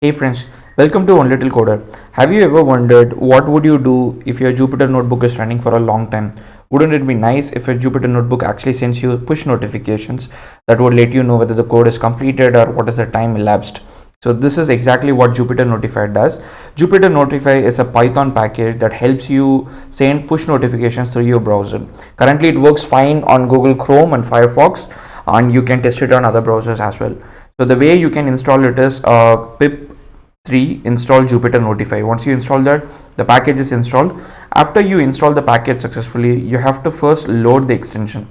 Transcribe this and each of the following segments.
Hey friends, welcome to One Little Coder. Have you ever wondered what would you do if your Jupyter notebook is running for a long time? Wouldn't it be nice if your Jupyter notebook actually sends you push notifications that would let you know whether the code is completed or what is the time elapsed? So this is exactly what Jupyter Notify does. Jupyter Notify is a Python package that helps you send push notifications through your browser. Currently it works fine on Google Chrome and Firefox, and you can test it on other browsers as well. So the way you can install it is pip 3 install Jupyter Notify. Once you install that, the package is installed. After you install the package successfully, you have to first load the extension.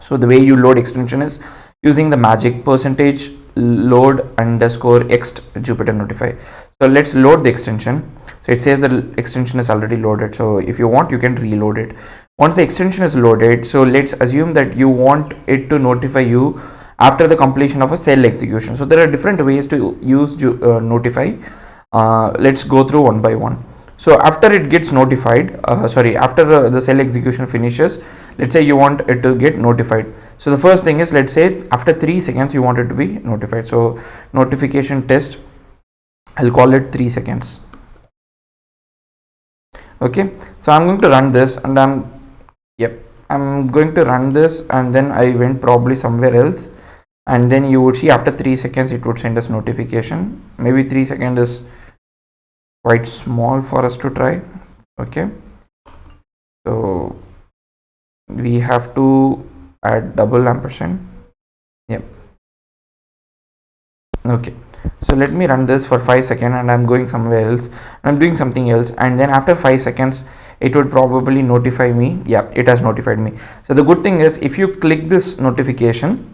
So the way you load extension is using the magic percentage load underscore ext Jupyter Notify. So let's load the extension. So it says the extension is already loaded, so if you want you can reload it. Once the extension is loaded, so let's assume that you want it to notify you after the completion of a cell execution. So there are different ways to use notify. Let's go through one by one. So after it gets notified, after the cell execution finishes, let's say you want it to get notified. So the first thing is, let's say after 3 seconds you want it to be notified. So notification test, I'll call it 3 seconds. Okay, so I'm going to run this, and I'm going to run this, and then I went probably somewhere else, and then you would see after 3 seconds it would send us notification. Maybe 3 seconds is quite small for us to try. Okay, so we have to add double ampersand. Yep. Okay, so let me run this for 5 seconds, and I'm going somewhere else, I'm doing something else, and then after 5 seconds it would probably notify me. Yeah, it has notified me. So the good thing is, if you click this notification,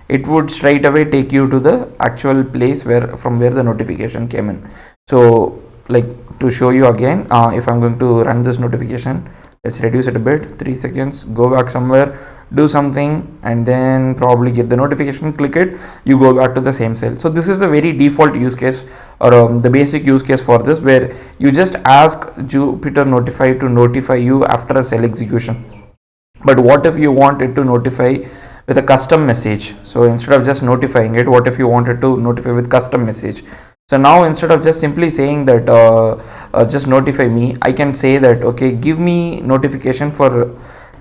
it would straight away take you to the actual place from where the notification came in. So like, to show you again, if I'm going to run this notification, let's reduce it a bit, 3 seconds, go back somewhere, do something, and then probably get the notification, click it, you go back to the same cell. So this is a very default use case, or the basic use case for this, where you just ask Jupyter Notify to notify you after a cell execution. But what if you want it to notify with a custom message? So instead of just notifying it, what if you wanted to notify with custom message? So now instead of just simply saying that just notify me, I can say that, okay, give me notification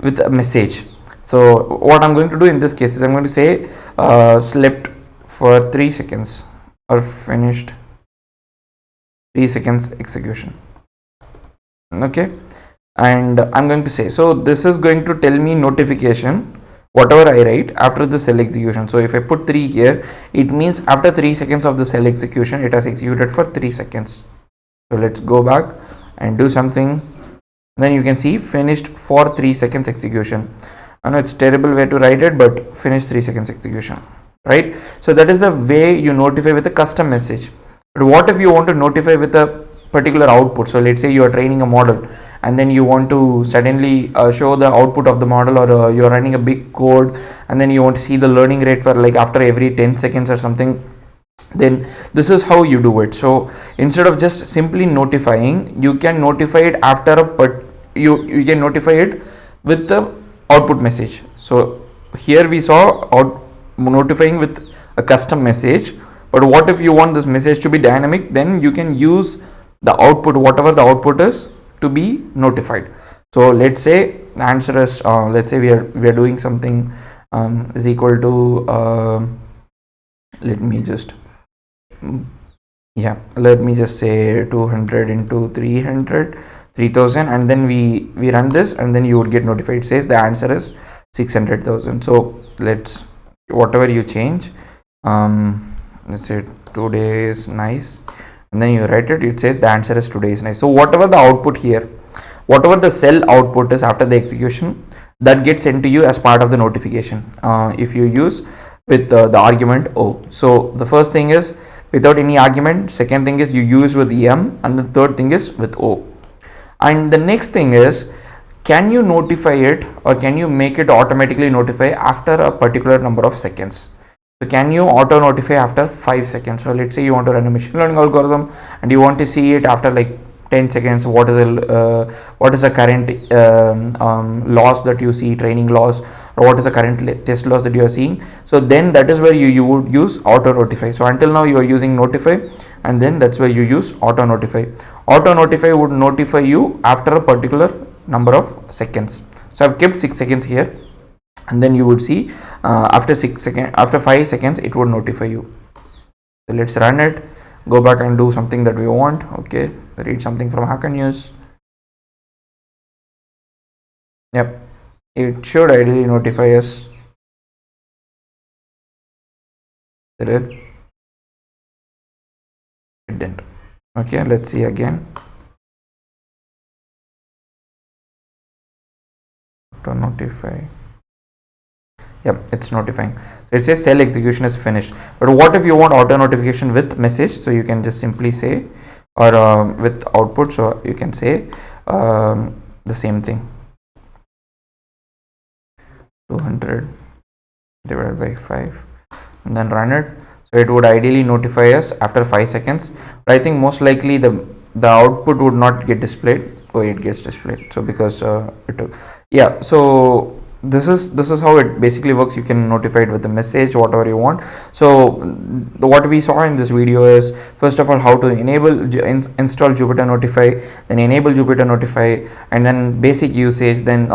with a message. So what I'm going to do in this case is, I'm going to say slept for 3 seconds or finished 3 seconds execution. Okay, and I'm going to say, so this is going to tell me notification whatever I write after the cell execution. So if I put 3 here, it means after 3 seconds of the cell execution, it has executed for 3 seconds. So let's go back and do something. Then you can see finished for 3 seconds execution. I know it's terrible way to write it, but finish 3 seconds execution, right? So that is the way you notify with a custom message. But what if you want to notify with a particular output? So let's say you are training a model, and then you want to suddenly show the output of the model, or you're running a big code, and then you want to see the learning rate for like after every 10 seconds or something. Then this is how you do it. So instead of just simply notifying, you can notify it after you can notify it with the output message. So here we saw notifying with a custom message, but what if you want this message to be dynamic? Then you can use the output, whatever the output is, to be notified. So let's say the answer is let's say we are doing something is equal to let me just say 200 into 300, 3000, and then we run this, and then you would get notified. It says the answer is 600,000. So let's, whatever you change, let's say today is nice, and then you write it, it says the answer is today is nice. So whatever the output here, whatever the cell output is after the execution, that gets sent to you as part of the notification if you use with the argument O. So the first thing is without any argument, second thing is you use with M, and the third thing is with O. And the next thing is, can you notify it, or can you make it automatically notify after a particular number of seconds? So can you auto notify after 5 seconds? So let's say you want to run a machine learning algorithm, and you want to see it after like 10 seconds, what is the current loss that you see, training loss, or what is the current test loss that you are seeing. So then that is where you would use auto notify. So until now you are using notify, and then that's where you use auto notify. Auto notify would notify you after a particular number of seconds. So I've kept 6 seconds here, and then you would see after 5 seconds it would notify you. So let's run it, go back and do something that we want. Okay, read something from Hacker News. Yep, it should ideally notify us. It didn't. Okay, let's see again. To notify. Yep, it's notifying. So it says cell execution is finished. But what if you want auto notification with message? So you can just simply say, or with output, so you can say the same thing. 200 divided by 5, and then run it. So it would ideally notify us after 5 seconds, but I think most likely the output would not get displayed. Oh, it gets displayed. So because yeah, so this is how it basically works. You can notify it with the message, whatever you want. So what we saw in this video is, first of all, how to install Jupyter Notify, then enable Jupyter Notify, and then basic usage, then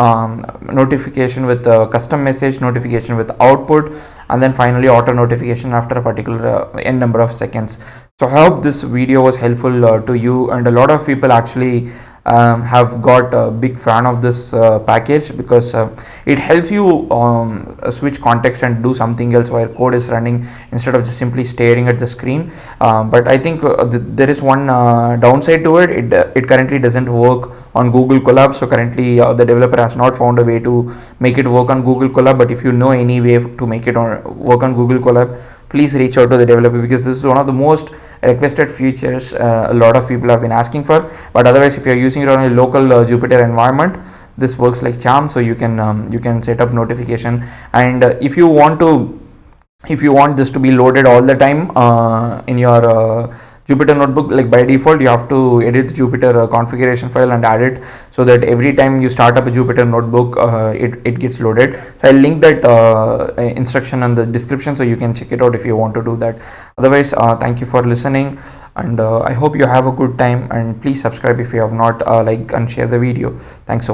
notification with custom message, notification with output, and then finally auto notification after a particular n number of seconds. So I hope this video was helpful to you, and a lot of people actually have got a big fan of this package, because it helps you switch context and do something else while code is running, instead of just simply staring at the screen. But I think there is one downside to it. It currently doesn't work on Google Colab. So currently the developer has not found a way to make it work on Google Colab. But if you know any way to make it work on Google Colab, please reach out to the developer, because this is one of the most requested features a lot of people have been asking for. But otherwise, if you are using it on a local Jupyter environment, this works like charm. So you can set up notification, and if you want this to be loaded all the time in your Jupyter notebook, like by default you have to edit the Jupyter configuration file and add it, so that every time you start up a Jupyter notebook, it gets loaded. So I'll link that instruction in the description, so you can check it out if you want to do that. Otherwise, thank you for listening, and I hope you have a good time, and please subscribe if you have not, like and share the video. Thanks so much.